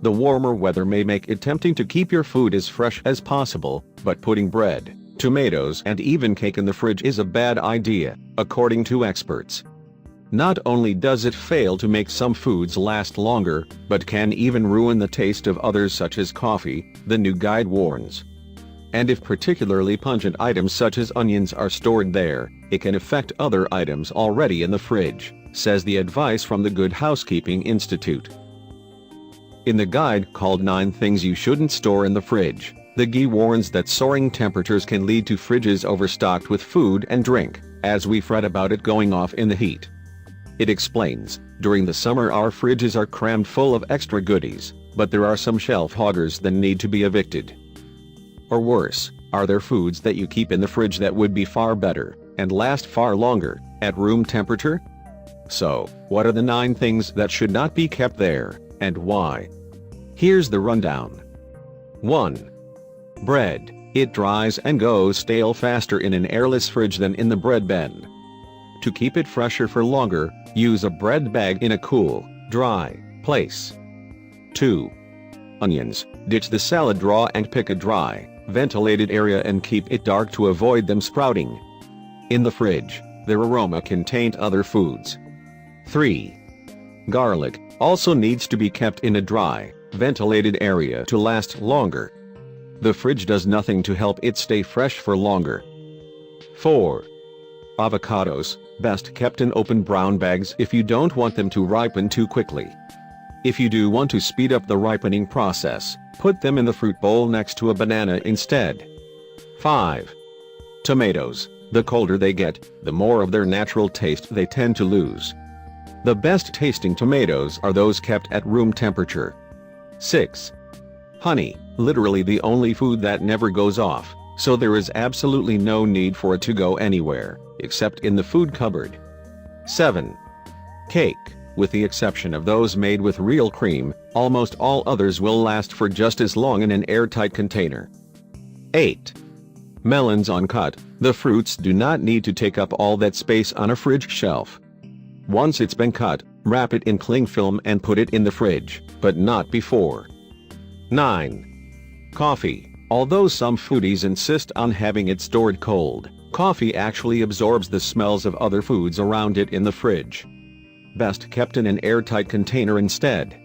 The warmer weather may make it tempting to keep your food as fresh as possible, but putting bread, tomatoes and even cake in the fridge is a bad idea, according to experts. Not only does it fail to make some foods last longer, but can even ruin the taste of others such as coffee, the new guide warns. And if particularly pungent items such as onions are stored there, it can affect other items already in the fridge, says the advice from the Good Housekeeping Institute. In the guide called 9 Things You Shouldn't Store in the Fridge, the GI warns that soaring temperatures can lead to fridges overstocked with food and drink, as we fret about it going off in the heat. It explains, during the summer our fridges are crammed full of extra goodies, but there are some shelf hoggers that need to be evicted. Or worse, are there foods that you keep in the fridge that would be far better, and last far longer, at room temperature? So, what are the 9 things that should not be kept there, and why? Here's the rundown. 1. Bread. It dries and goes stale faster in an airless fridge than in the bread bin. To keep it fresher for longer, use a bread bag in a cool, dry place. 2. Onions. Ditch the salad drawer and pick a dry, ventilated area and keep it dark to avoid them sprouting. In the fridge, their aroma can taint other foods. 3. Garlic. Also needs to be kept in a dry, ventilated area to last longer. The fridge does nothing to help it stay fresh for longer. 4. Avocados. Best kept in open brown bags if you don't want them to ripen too quickly. If you do want to speed up the ripening process, put them in the fruit bowl next to a banana instead. 5. Tomatoes. The colder they get, the more of their natural taste they tend to lose. The best tasting tomatoes are those kept at room temperature. 6. Honey. Literally the only food that never goes off, so there is absolutely no need for it to go anywhere, except in the food cupboard. 7. Cake. With the exception of those made with real cream, almost all others will last for just as long in an airtight container. 8. Melons uncut. The fruits do not need to take up all that space on a fridge shelf. Once it's been cut, wrap it in cling film and put it in the fridge, but not before. 9. Coffee. Although some foodies insist on having it stored cold, coffee actually absorbs the smells of other foods around it in the fridge. Best kept in an airtight container instead.